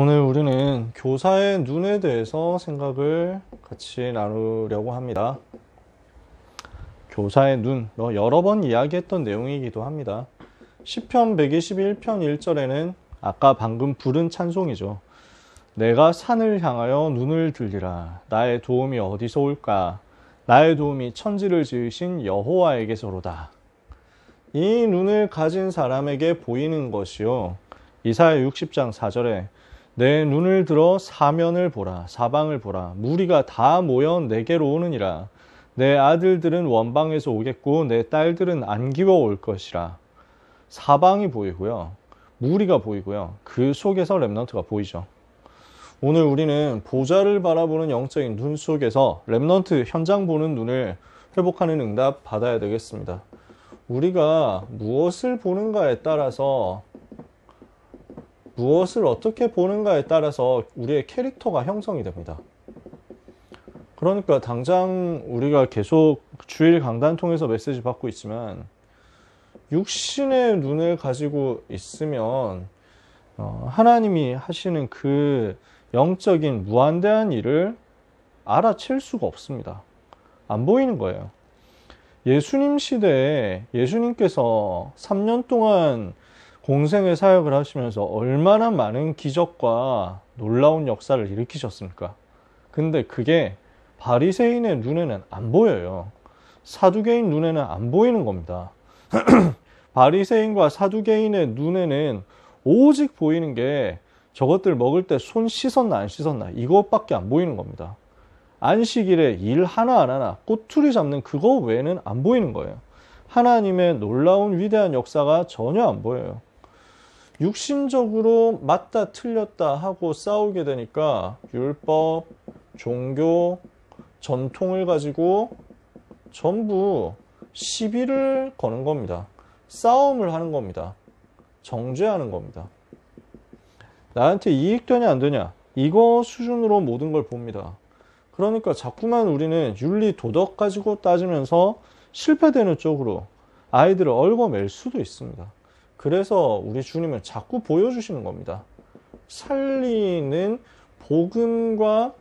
오늘 우리는 교사의 눈에 대해서 생각을 같이 나누려고 합니다. 교사의 눈, 여러 번 이야기했던 내용이기도 합니다. 시편 121편 1절에는 아까 방금 부른 찬송이죠. 내가 산을 향하여 눈을 들리라. 나의 도움이 어디서 올까? 나의 도움이 천지를 지으신 여호와에게서로다. 이 눈을 가진 사람에게 보이는 것이요. 이사야 60장 4절에 내 눈을 들어 사면을 보라, 사방을 보라. 무리가 다 모여 내게로 오느니라. 내 아들들은 원방에서 오겠고 내 딸들은 안기워 올 것이라. 사방이 보이고요. 무리가 보이고요. 그 속에서 렘넌트가 보이죠. 오늘 우리는 보좌를 바라보는 영적인 눈 속에서 렘넌트 현장 보는 눈을 회복하는 응답 받아야 되겠습니다. 우리가 무엇을 보는가에 따라서 무엇을 어떻게 보는가에 따라서 우리의 캐릭터가 형성이 됩니다. 그러니까 당장 우리가 계속 주일 강단 통해서 메시지 받고 있지만 육신의 눈을 가지고 있으면 하나님이 하시는 그 영적인 무한대한 일을 알아챌 수가 없습니다. 안 보이는 거예요. 예수님 시대에 예수님께서 3년 동안 공생의 사역을 하시면서 얼마나 많은 기적과 놀라운 역사를 일으키셨습니까? 근데 그게 바리새인의 눈에는 안 보여요. 사두개인 눈에는 안 보이는 겁니다. 바리새인과 사두개인의 눈에는 오직 보이는 게 저것들 먹을 때 손 씻었나 안 씻었나 이것밖에 안 보이는 겁니다. 안식일에 일 하나 안 하나 꼬투리 잡는 그거 외에는 안 보이는 거예요. 하나님의 놀라운 위대한 역사가 전혀 안 보여요. 육신적으로 맞다 틀렸다 하고 싸우게 되니까 율법, 종교, 전통을 가지고 전부 시비를 거는 겁니다. 싸움을 하는 겁니다. 정죄하는 겁니다. 나한테 이익되냐 안 되냐 이거 수준으로 모든 걸 봅니다. 그러니까 자꾸만 우리는 윤리 도덕 가지고 따지면서 실패되는 쪽으로 아이들을 얽어맬 수도 있습니다. 그래서 우리 주님은 자꾸 보여주시는 겁니다. 살리는 복음과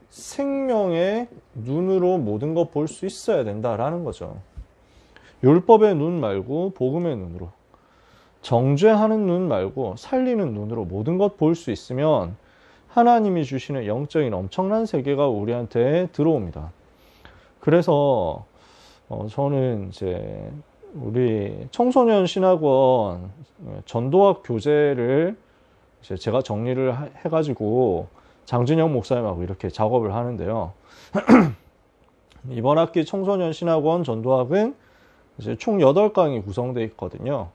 생명의 눈으로 모든 거 볼 수 있어야 된다라는 거죠. 율법의 눈 말고 복음의 눈으로, 정죄하는 눈 말고 살리는 눈으로 모든 것 볼 수 있으면 하나님이 주시는 영적인 엄청난 세계가 우리한테 들어옵니다. 그래서 저는 이제 우리 청소년 신학원 전도학 교재를 이제 제가 정리를 해가지고 장진영 목사님하고 이렇게 작업을 하는데요. 이번 학기 청소년 신학원 전도학은 이제 총 8강이 구성되어 있거든요.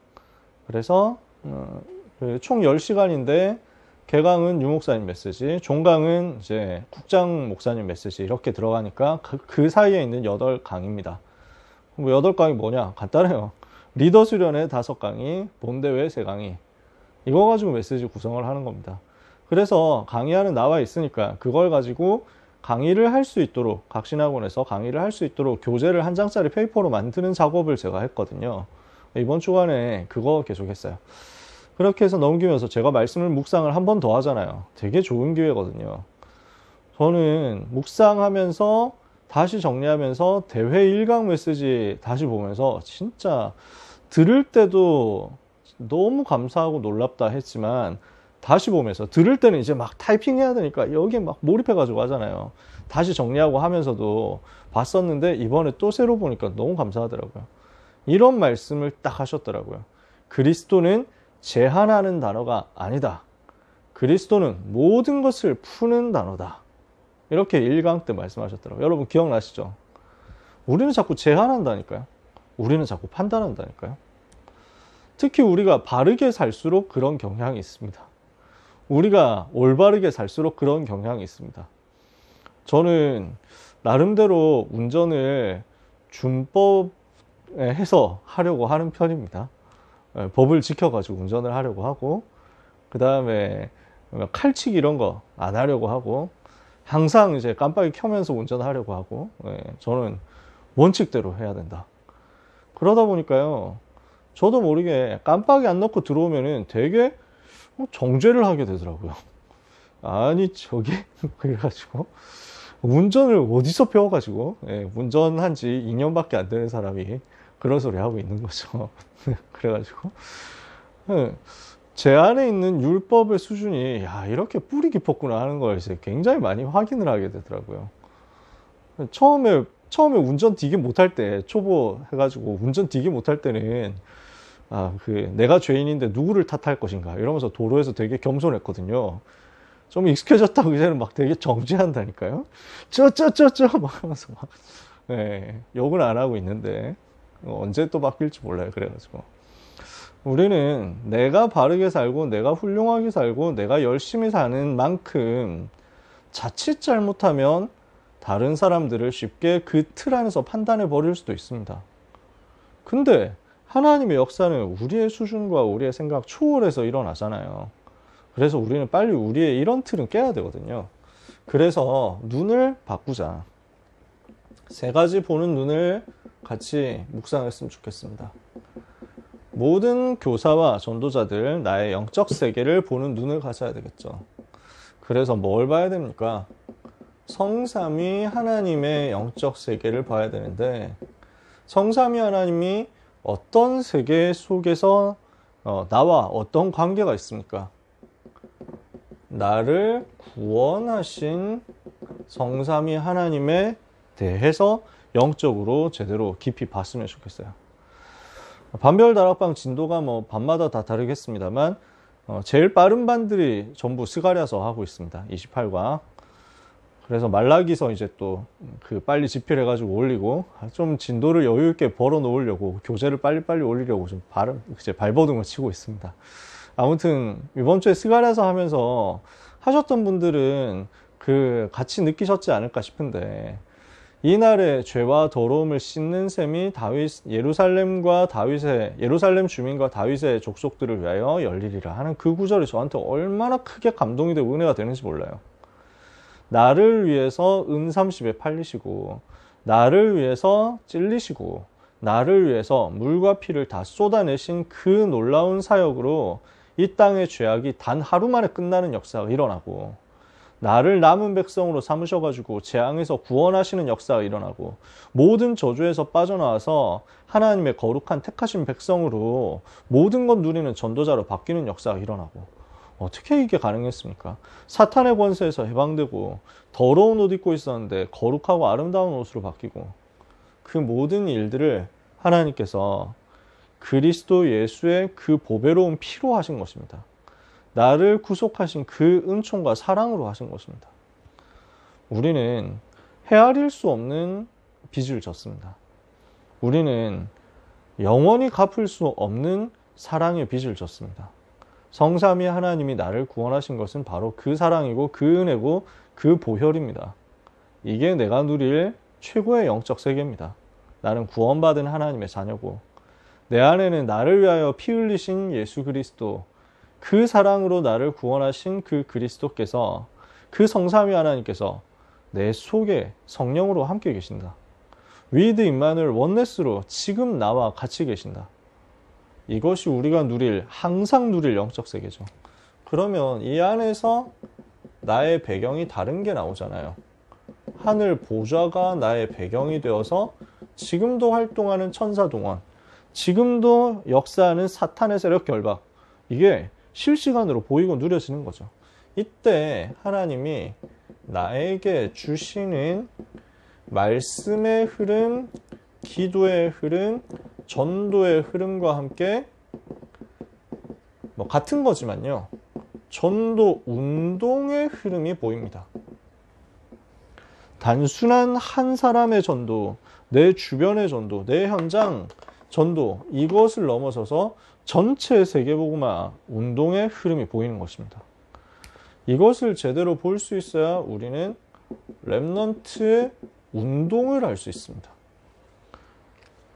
그래서 총 10시간인데 개강은 유 목사님 메시지, 종강은 이제 국장 목사님 메시지 이렇게 들어가니까 그 사이에 있는 8강입니다. 뭐 8강이 뭐냐? 간단해요. 리더 수련회 5강의, 본대회 3강의. 이거 가지고 메시지 구성을 하는 겁니다. 그래서 강의하는 나와 있으니까 그걸 가지고 강의를 할 수 있도록, 각신학원에서 강의를 할 수 있도록 교재를 한 장짜리 페이퍼로 만드는 작업을 제가 했거든요. 이번 주간에 그거 계속 했어요. 그렇게 해서 넘기면서 제가 말씀을 묵상을 한 번 더 하잖아요. 되게 좋은 기회거든요. 저는 묵상하면서 다시 정리하면서 대회 1강 메시지 다시 보면서 진짜 들을 때도 너무 감사하고 놀랍다 했지만 다시 보면서 들을 때는 이제 막 타이핑 해야 되니까 여기에 막 몰입해가지고 하잖아요. 다시 정리하고 하면서도 봤었는데 이번에 또 새로 보니까 너무 감사하더라고요. 이런 말씀을 딱 하셨더라고요. 그리스도는 제한하는 단어가 아니다. 그리스도는 모든 것을 푸는 단어다. 이렇게 1강 때 말씀하셨더라고요. 여러분 기억나시죠? 우리는 자꾸 제한한다니까요. 우리는 자꾸 판단한다니까요. 특히 우리가 바르게 살수록 그런 경향이 있습니다. 우리가 올바르게 살수록 그런 경향이 있습니다. 저는 나름대로 운전을 준법에 해서 하려고 하는 편입니다. 법을 지켜가지고 운전을 하려고 하고, 그 다음에 칼치기 이런 거 안 하려고 하고, 항상 이제 깜빡이 켜면서 운전하려고 하고, 저는 원칙대로 해야 된다. 그러다 보니까요, 저도 모르게 깜빡이 안 넣고 들어오면은 되게 정죄를 하게 되더라고요. 아니 저게 그래가지고 운전을 어디서 배워가지고 운전한 지 2년밖에 안 되는 사람이 그런 소리 하고 있는 거죠. 그래가지고 제 안에 있는 율법의 수준이 야 이렇게 뿌리 깊었구나 하는 걸 이제 굉장히 많이 확인을 하게 되더라고요. 처음에 운전 되게 못할 때 초보 해가지고 운전 되게 못할 때는 내가 죄인인데 누구를 탓할 것인가 이러면서 도로에서 되게 겸손했거든요. 좀 익숙해졌다고 이제는 막 되게 정지한다니까요. 막 하면서 막 욕은 안 하고 있는데 언제 또 바뀔지 몰라요. 그래가지고 우리는 내가 바르게 살고 내가 훌륭하게 살고 내가 열심히 사는 만큼 자칫 잘못하면 다른 사람들을 쉽게 그 틀 안에서 판단해 버릴 수도 있습니다. 근데 하나님의 역사는 우리의 수준과 우리의 생각 초월해서 일어나잖아요. 그래서 우리는 빨리 우리의 이런 틀은 깨야 되거든요. 그래서 눈을 바꾸자. 3가지 보는 눈을 같이 묵상했으면 좋겠습니다. 모든 교사와 전도자들 나의 영적 세계를 보는 눈을 가져야 되겠죠. 그래서 뭘 봐야 됩니까? 성삼위 하나님의 영적 세계를 봐야 되는데 성삼위 하나님이 어떤 세계 속에서 나와 어떤 관계가 있습니까? 나를 구원하신 성삼위 하나님에 대해서 영적으로 제대로 깊이 봤으면 좋겠어요. 반별 다락방 진도가 뭐 반마다 다 다르겠습니다만 제일 빠른 반들이 전부 스가랴서 하고 있습니다. 28과. 그래서 말라기서 이제 또 빨리 집필해가지고 올리고 좀 진도를 여유 있게 벌어 놓으려고 교재를 빨리빨리 올리려고 좀 이제 발버둥을 치고 있습니다. 아무튼 이번 주에 스가랴서 하면서 하셨던 분들은 같이 느끼셨지 않을까 싶은데 이날의 죄와 더러움을 씻는 셈이 예루살렘 주민과 다윗의 족속들을 위하여 열리리라 하는 그 구절이 저한테 얼마나 크게 감동이 되고 은혜가 되는지 몰라요. 나를 위해서 은30에 팔리시고 나를 위해서 찔리시고 나를 위해서 물과 피를 다 쏟아내신 그 놀라운 사역으로 이 땅의 죄악이 단 하루 만에 끝나는 역사가 일어나고 나를 남은 백성으로 삼으셔가지고 재앙에서 구원하시는 역사가 일어나고 모든 저주에서 빠져나와서 하나님의 거룩한 택하신 백성으로 모든 것 누리는 전도자로 바뀌는 역사가 일어나고 어떻게 이게 가능했습니까? 사탄의 권세에서 해방되고 더러운 옷 입고 있었는데 거룩하고 아름다운 옷으로 바뀌고 그 모든 일들을 하나님께서 그리스도 예수의 그 보배로운 피로 하신 것입니다. 나를 구속하신 그 은총과 사랑으로 하신 것입니다. 우리는 헤아릴 수 없는 빚을 졌습니다. 우리는 영원히 갚을 수 없는 사랑의 빚을 졌습니다. 성삼위 하나님이 나를 구원하신 것은 바로 그 사랑이고 그 은혜고 그 보혈입니다. 이게 내가 누릴 최고의 영적 세계입니다. 나는 구원받은 하나님의 자녀고 내 안에는 나를 위하여 피 흘리신 예수 그리스도 그 사랑으로 나를 구원하신 그 그리스도께서 그 성삼위 하나님께서 내 속에 성령으로 함께 계신다. 위드 임마누엘 원네스로 지금 나와 같이 계신다. 이것이 우리가 항상 누릴 영적 세계죠. 그러면 이 안에서 나의 배경이 다른 게 나오잖아요. 하늘 보좌가 나의 배경이 되어서 지금도 활동하는 천사동원, 지금도 역사하는 사탄의 세력 결박, 이게 실시간으로 보이고 누려지는 거죠. 이때 하나님이 나에게 주시는 말씀의 흐름, 기도의 흐름, 전도의 흐름과 함께 같은 거지만요. 전도 운동의 흐름이 보입니다. 단순한 한 사람의 전도, 내 주변의 전도, 내 현장 전도, 이것을 넘어서서 전체 세계복음화 운동의 흐름이 보이는 것입니다. 이것을 제대로 볼 수 있어야 우리는 렘넌트의 운동을 할 수 있습니다.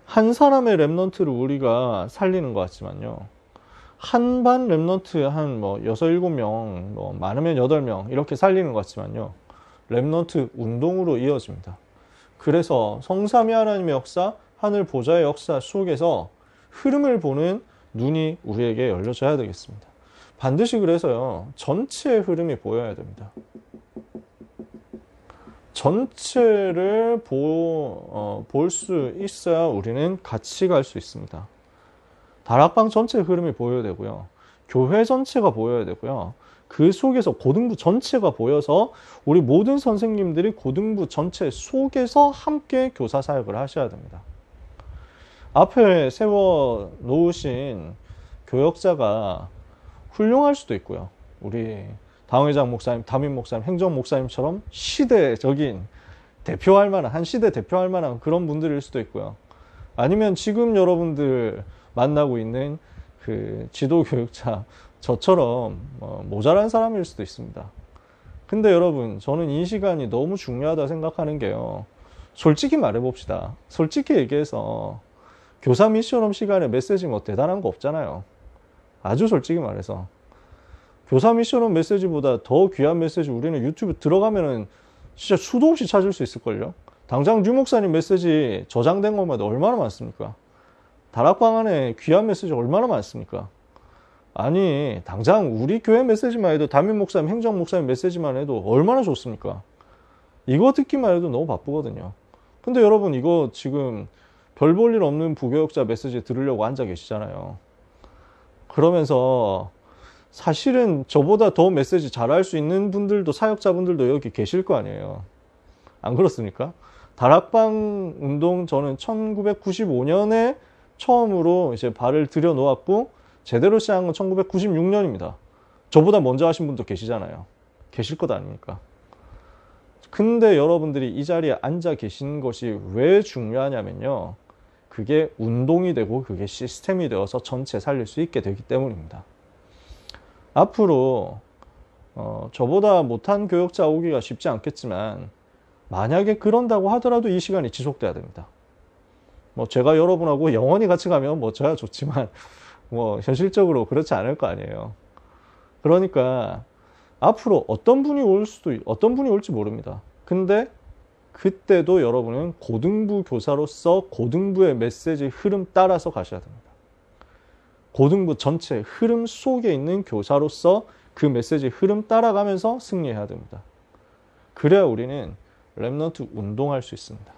한 사람의 렘넌트를 우리가 살리는 것 같지만요. 한 반 렘넌트 한 6, 7명, 많으면 8명 이렇게 살리는 것 같지만요. 렘넌트 운동으로 이어집니다. 그래서 성삼위 하나님의 역사, 하늘 보좌의 역사 속에서 흐름을 보는 눈이 우리에게 열려져야 되겠습니다. 반드시 그래서요, 전체의 흐름이 보여야 됩니다. 전체를 볼 수 있어야 우리는 같이 갈 수 있습니다. 다락방 전체의 흐름이 보여야 되고요. 교회 전체가 보여야 되고요. 그 속에서 고등부 전체가 보여서 우리 모든 선생님들이 고등부 전체 속에서 함께 교사 사역을 하셔야 됩니다. 앞에 세워 놓으신 교역자가 훌륭할 수도 있고요. 우리 당회장 목사님, 담임 목사님, 행정 목사님처럼 시대적인 대표할 만한, 한 시대 대표할 만한 그런 분들일 수도 있고요. 아니면 지금 여러분들 만나고 있는 그 지도교육자, 저처럼 모자란 사람일 수도 있습니다. 근데 여러분, 저는 이 시간이 너무 중요하다 생각하는 게요. 솔직히 말해봅시다. 솔직히 얘기해서 교사 미션홈 시간에 메시지 뭐 대단한 거 없잖아요. 아주 솔직히 말해서. 교사 미션홈 메시지보다 더 귀한 메시지 우리는 유튜브 들어가면은 진짜 수도 없이 찾을 수 있을걸요. 당장 유 목사님 메시지 저장된 것마다 얼마나 많습니까? 다락방 안에 귀한 메시지 얼마나 많습니까? 아니, 당장 우리 교회 메시지만 해도, 담임 목사님, 행정 목사님 메시지만 해도 얼마나 좋습니까? 이거 듣기만 해도 너무 바쁘거든요. 근데 여러분, 이거 지금 별 볼 일 없는 부교역자 메시지 들으려고 앉아 계시잖아요. 그러면서 사실은 저보다 더 메시지 잘할 수 있는 분들도, 사역자분들도 여기 계실 거 아니에요. 안 그렇습니까? 다락방 운동 저는 1995년에 처음으로 이제 발을 들여놓았고, 제대로 시작한 건 1996년입니다. 저보다 먼저 하신 분도 계시잖아요. 계실 것 아닙니까? 근데 여러분들이 이 자리에 앉아 계신 것이 왜 중요하냐면요. 그게 운동이 되고 그게 시스템이 되어서 전체 살릴 수 있게 되기 때문입니다. 앞으로 저보다 못한 교역자 오기가 쉽지 않겠지만, 만약에 그런다고 하더라도 이 시간이 지속돼야 됩니다. 뭐 제가 여러분하고 영원히 같이 가면 뭐 저야 좋지만 뭐 현실적으로 그렇지 않을 거 아니에요. 그러니까 앞으로 어떤 분이 올지 모릅니다. 근데 그때도 여러분은 고등부 교사로서 고등부의 메시지 흐름 따라서 가셔야 됩니다. 고등부 전체 흐름 속에 있는 교사로서 그 메시지 흐름 따라가면서 승리해야 됩니다. 그래야 우리는 렘넌트 운동할 수 있습니다.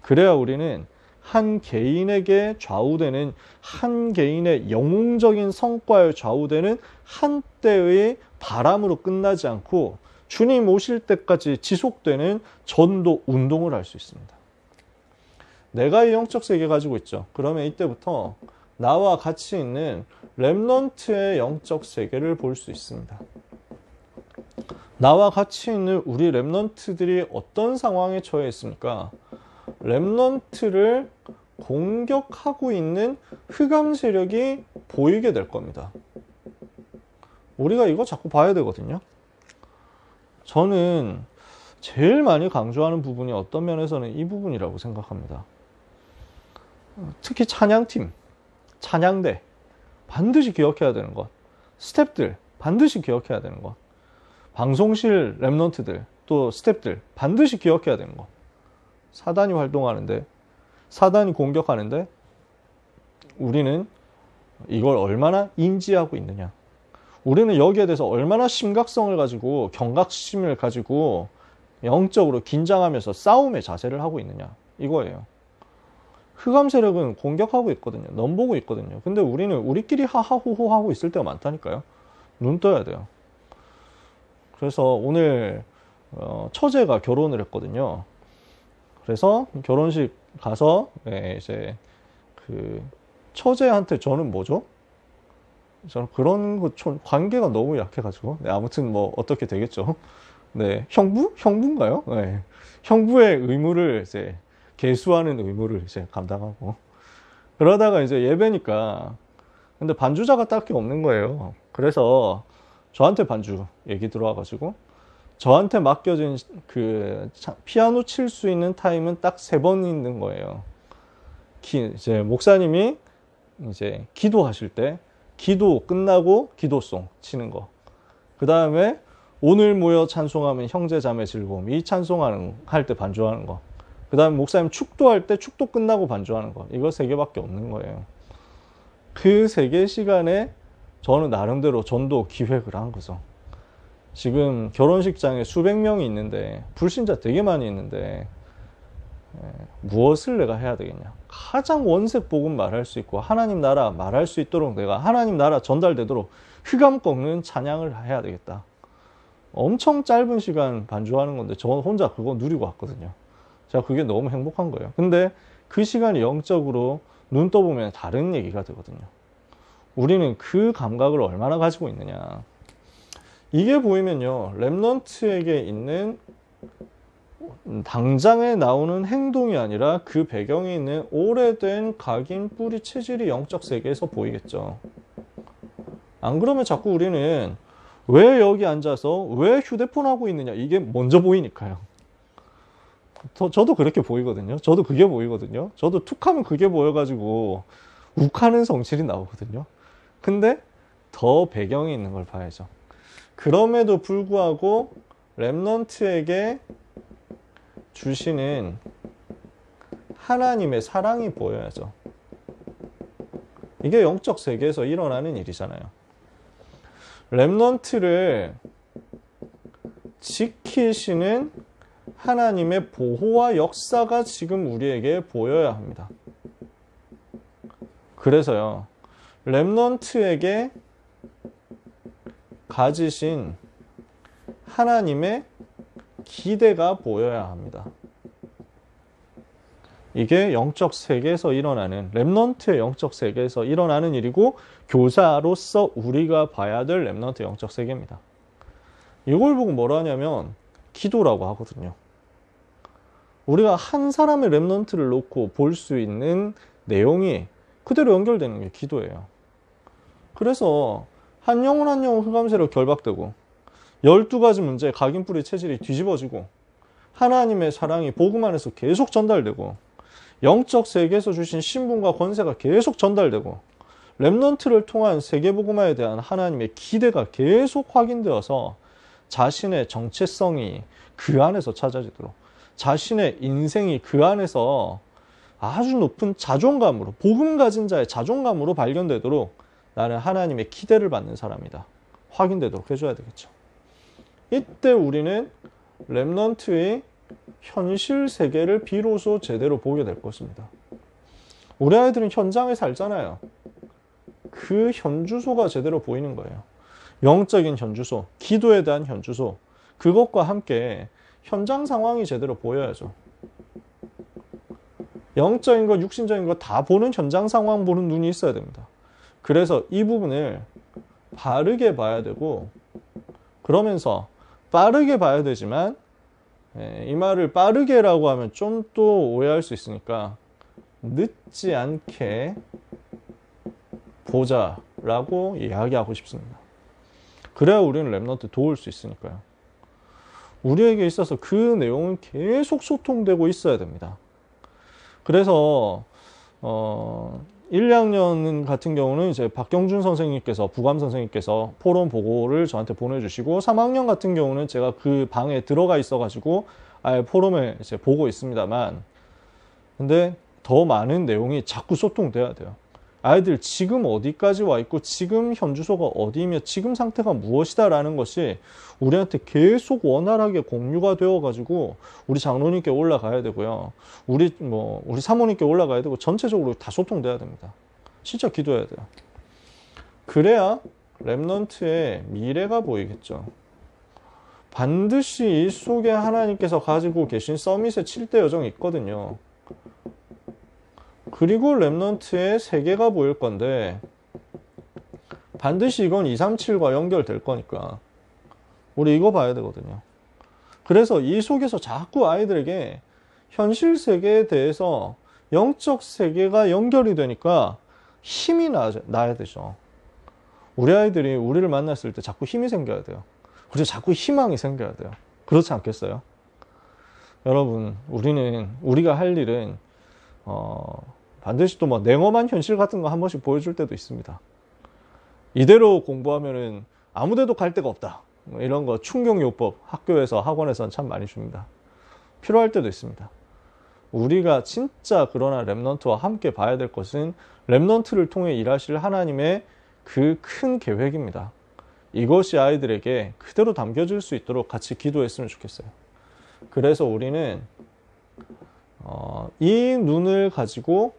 그래야 우리는 한 개인에게 좌우되는, 한 개인의 영웅적인 성과에 좌우되는 한때의 바람으로 끝나지 않고 주님 오실 때까지 지속되는 전도 운동을 할 수 있습니다. 내가 이 영적 세계 가지고 있죠. 그러면 이때부터 나와 같이 있는 렘넌트의 영적 세계를 볼 수 있습니다. 나와 같이 있는 우리 렘넌트들이 어떤 상황에 처해 있습니까? 렘넌트를 공격하고 있는 흑암 세력이 보이게 될 겁니다. 우리가 이거 자꾸 봐야 되거든요. 저는 제일 많이 강조하는 부분이 어떤 면에서는 이 부분이라고 생각합니다. 특히 찬양팀, 찬양대 반드시 기억해야 되는 것, 스태프들 반드시 기억해야 되는 것, 방송실 렘넌트들 또 스태프들 반드시 기억해야 되는 것. 사단이 활동하는데, 사단이 공격하는데 우리는 이걸 얼마나 인지하고 있느냐, 우리는 여기에 대해서 얼마나 심각성을 가지고, 경각심을 가지고 영적으로 긴장하면서 싸움의 자세를 하고 있느냐, 이거예요. 흑암 세력은 공격하고 있거든요. 넘보고 있거든요. 근데 우리는 우리끼리 하하호호 하고 있을 때가 많다니까요. 눈 떠야 돼요. 그래서 오늘 처제가 결혼을 했거든요. 그래서 결혼식 가서 이제 그 처제한테 저는 뭐죠? 저는 그런 거 관계가 너무 약해가지고, 네, 아무튼 뭐 어떻게 되겠죠. 네, 형부인가요? 네, 형부의 의무를 이제 계수하는 의무를 이제 감당하고, 그러다가 이제 예배니까, 근데 반주자가 딱히 없는 거예요. 그래서 저한테 반주 얘기 들어와가지고, 저한테 맡겨진 그 피아노 칠 수 있는 타임은 딱 3번 있는 거예요. 이제 목사님이 이제 기도하실 때 기도 끝나고 기도송 치는 거. 그 다음에 오늘 모여 찬송하면 형제 자매 즐거움, 이 찬송하는 할 때 반주하는 거. 그 다음에 목사님 축도할 때 축도 끝나고 반주하는 거. 이거 3개밖에 없는 거예요. 그 3개 시간에 저는 나름대로 전도 기획을 한 거죠. 지금 결혼식장에 수백 명이 있는데 불신자 되게 많이 있는데 무엇을 내가 해야 되겠냐. 가장 원색 복음 말할 수 있고 하나님 나라 말할 수 있도록 내가 하나님 나라 전달되도록 흑암 꺾는 찬양을 해야 되겠다. 엄청 짧은 시간 반주하는 건데 저 혼자 그거 누리고 왔거든요. 제가 그게 너무 행복한 거예요. 근데 그 시간이 영적으로 눈 떠보면 다른 얘기가 되거든요. 우리는 그 감각을 얼마나 가지고 있느냐. 이게 보이면요, 렘넌트에게 있는 당장에 나오는 행동이 아니라 그 배경에 있는 오래된 각인 뿌리 체질이 영적 세계에서 보이겠죠. 안 그러면 자꾸 우리는 왜 여기 앉아서 왜 휴대폰 하고 있느냐, 이게 먼저 보이니까요. 저도 그렇게 보이거든요. 저도 그게 보이거든요. 저도 툭하면 그게 보여가지고 욱하는 성질이 나오거든요. 근데 더 배경에 있는 걸 봐야죠. 그럼에도 불구하고 렘넌트에게 주시는 하나님의 사랑이 보여야죠. 이게 영적 세계에서 일어나는 일이잖아요. 렘넌트를 지키시는 하나님의 보호와 역사가 지금 우리에게 보여야 합니다. 그래서요, 렘넌트에게 가지신 하나님의 기대가 보여야 합니다. 이게 영적 세계에서 일어나는, 렘넌트의 영적 세계에서 일어나는 일이고 교사로서 우리가 봐야 될 렘넌트 영적 세계입니다. 이걸 보고 뭐라 하냐면 기도라고 하거든요. 우리가 한 사람의 렘넌트를 놓고 볼 수 있는 내용이 그대로 연결되는 게 기도예요. 그래서 한 영혼 한 영혼 흑암세로 결박되고 12가지 문제의 각인뿌리 체질이 뒤집어지고 하나님의 사랑이 복음 안에서 계속 전달되고 영적 세계에서 주신 신분과 권세가 계속 전달되고 렘넌트를 통한 세계복음화에 대한 하나님의 기대가 계속 확인되어서 자신의 정체성이 그 안에서 찾아지도록, 자신의 인생이 그 안에서 아주 높은 자존감으로, 복음 가진 자의 자존감으로 발견되도록 나는 하나님의 기대를 받는 사람이다, 확인되도록 해줘야 되겠죠. 이때 우리는 렘넌트의 현실 세계를 비로소 제대로 보게 될 것입니다. 우리 아이들은 현장에 살잖아요. 그 현주소가 제대로 보이는 거예요. 영적인 현주소, 기도에 대한 현주소, 그것과 함께 현장 상황이 제대로 보여야죠. 영적인 것, 육신적인 것 다 보는 현장 상황 보는 눈이 있어야 됩니다. 그래서 이 부분을 바르게 봐야 되고, 그러면서 빠르게 봐야 되지만, 이 말을 빠르게라고 하면 좀 또 오해할 수 있으니까 늦지 않게 보자라고 이야기하고 싶습니다. 그래야 우리는 렘넌트 도울 수 있으니까요. 우리에게 있어서 그 내용은 계속 소통되고 있어야 됩니다. 그래서 1, 2학년 같은 경우는 이제 박경준 선생님께서, 부감 선생님께서 포럼 보고를 저한테 보내주시고, 3학년 같은 경우는 제가 그 방에 들어가 있어가지고 아예 포럼을 이제 보고 있습니다만, 근데 더 많은 내용이 자꾸 소통돼야 돼요. 아이들 지금 어디까지 와 있고 지금 현주소가 어디이며 지금 상태가 무엇이다라는 것이 우리한테 계속 원활하게 공유가 되어가지고 우리 장로님께 올라가야 되고요. 우리 사모님께 올라가야 되고 전체적으로 다 소통돼야 됩니다. 진짜 기도해야 돼요. 그래야 렘넌트의 미래가 보이겠죠. 반드시 이 속에 하나님께서 가지고 계신 서밋의 7대 여정이 있거든요. 그리고 렘넌트의 세계가 보일 건데 반드시 이건 237과 연결될 거니까 우리 이거 봐야 되거든요. 그래서 이 속에서 자꾸 아이들에게 현실 세계에 대해서 영적 세계가 연결이 되니까 힘이 나야 되죠. 우리 아이들이 우리를 만났을 때 자꾸 힘이 생겨야 돼요. 그리고 자꾸 희망이 생겨야 돼요. 그렇지 않겠어요? 여러분, 우리가 할 일은 반드시 또 뭐 냉엄한 현실 같은 거 한 번씩 보여줄 때도 있습니다. 이대로 공부하면은 아무 데도 갈 데가 없다, 이런 거 충격요법 학교에서 학원에서는 참 많이 줍니다. 필요할 때도 있습니다. 우리가 진짜 그러나 렘넌트와 함께 봐야 될 것은 렘넌트를 통해 일하실 하나님의 그 큰 계획입니다. 이것이 아이들에게 그대로 담겨질 수 있도록 같이 기도했으면 좋겠어요. 그래서 우리는 이 눈을 가지고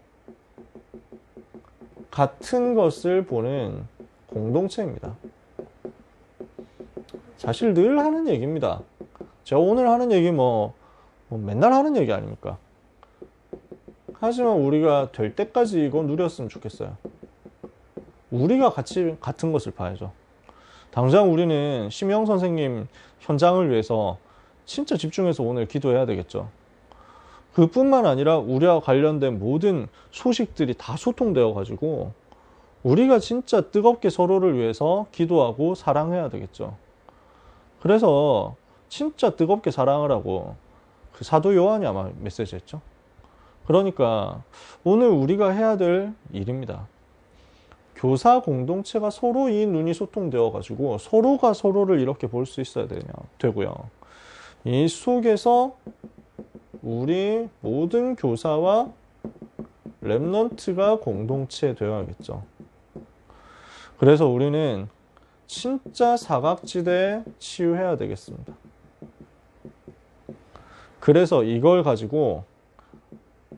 같은 것을 보는 공동체입니다. 사실 늘 하는 얘기입니다. 제가 오늘 하는 얘기 뭐 맨날 하는 얘기 아닙니까? 하지만 우리가 될 때까지 이거 누렸으면 좋겠어요. 우리가 같이 같은 것을 봐야죠. 당장 우리는 심영 선생님 현장을 위해서 진짜 집중해서 오늘 기도해야 되겠죠. 그뿐만 아니라 우리와 관련된 모든 소식들이 다 소통되어 가지고 우리가 진짜 뜨겁게 서로를 위해서 기도하고 사랑해야 되겠죠. 그래서 진짜 뜨겁게 사랑을 하고 그 사도 요한이 아마 메시지했죠. 그러니까 오늘 우리가 해야 될 일입니다. 교사 공동체가 서로 이 눈이 소통되어 가지고 서로가 서로를 이렇게 볼 수 있어야 되고요. 이 속에서 우리 모든 교사와 렘넌트가 공동체 되어야겠죠. 그래서 우리는 진짜 사각지대에 치유해야 되겠습니다. 그래서 이걸 가지고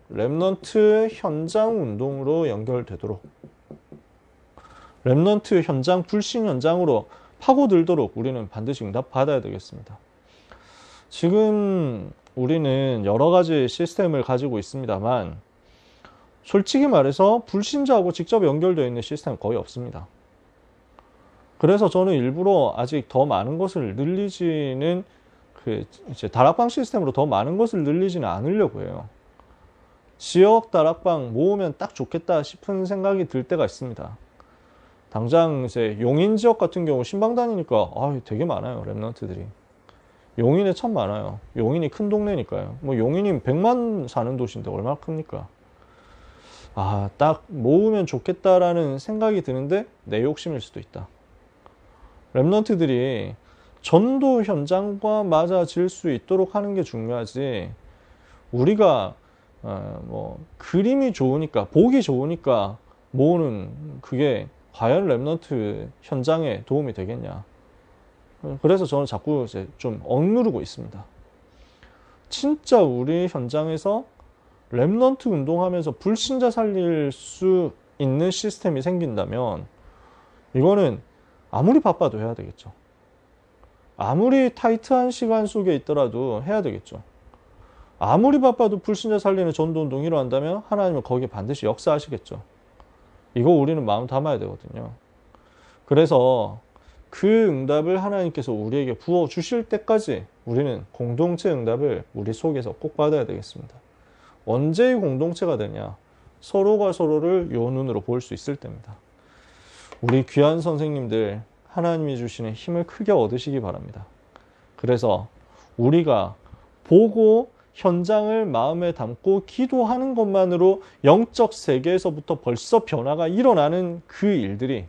렘넌트 현장 운동으로 연결되도록, 렘넌트 현장 불신 현장으로 파고들도록 우리는 반드시 응답받아야 되겠습니다. 지금 우리는 여러 가지 시스템을 가지고 있습니다만 솔직히 말해서 불신자하고 직접 연결되어 있는 시스템은 거의 없습니다. 그래서 저는 일부러 아직 더 많은 것을 늘리지는 이제 다락방 시스템으로 더 많은 것을 늘리지는 않으려고 해요. 지역 다락방 모으면 딱 좋겠다 싶은 생각이 들 때가 있습니다. 당장 이제 용인 지역 같은 경우 신방 다니니까 되게 많아요. 랩런트들이. 용인에 참 많아요. 용인이 큰 동네니까요. 뭐 용인이 100만 사는 도시인데 얼마나 큽니까? 딱 모으면 좋겠다라는 생각이 드는데 내 욕심일 수도 있다. 랩런트들이 전도 현장과 맞아질 수 있도록 하는 게 중요하지, 우리가 그림이 좋으니까 보기 좋으니까 모으는 그게 과연 랩런트 현장에 도움이 되겠냐. 그래서 저는 자꾸 이제 좀 억누르고 있습니다. 진짜 우리 현장에서 랩런트 운동하면서 불신자 살릴 수 있는 시스템이 생긴다면 이거는 아무리 바빠도 해야 되겠죠. 아무리 타이트한 시간 속에 있더라도 해야 되겠죠. 아무리 바빠도 불신자 살리는 전도운동이 일어난다면 하나님은 거기에 반드시 역사하시겠죠. 이거 우리는 마음 담아야 되거든요. 그래서 그 응답을 하나님께서 우리에게 부어주실 때까지 우리는 공동체 응답을 우리 속에서 꼭 받아야 되겠습니다. 언제 이 공동체가 되냐? 서로가 서로를 요 눈으로 볼 수 있을 때입니다. 우리 귀한 선생님들 하나님이 주시는 힘을 크게 얻으시기 바랍니다. 그래서 우리가 보고 현장을 마음에 담고 기도하는 것만으로 영적 세계에서부터 벌써 변화가 일어나는 그 일들이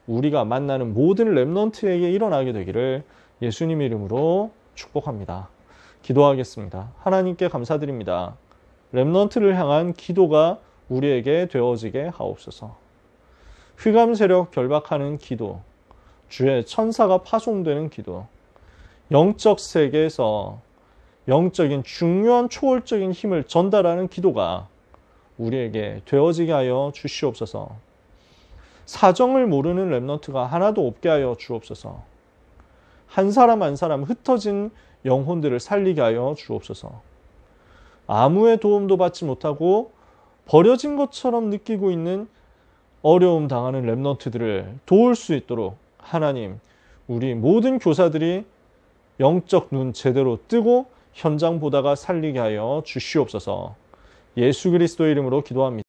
우리가 만나는 모든 랩넌트에게 일어나게 되기를 예수님 이름으로 축복합니다. 기도하겠습니다. 하나님께 감사드립니다. 랩넌트를 향한 기도가 우리에게 되어지게 하옵소서. 흑암 세력 결박하는 기도, 주의 천사가 파송되는 기도, 영적 세계에서 영적인 중요한 초월적인 힘을 전달하는 기도가 우리에게 되어지게 하여 주시옵소서. 사정을 모르는 랩넌트가 하나도 없게 하여 주옵소서. 한 사람 한 사람 흩어진 영혼들을 살리게 하여 주옵소서. 아무의 도움도 받지 못하고 버려진 것처럼 느끼고 있는 어려움 당하는 랩넌트들을 도울 수 있도록 하나님, 우리 모든 교사들이 영적 눈 제대로 뜨고 현장 보다가 살리게 하여 주시옵소서. 예수 그리스도의 이름으로 기도합니다.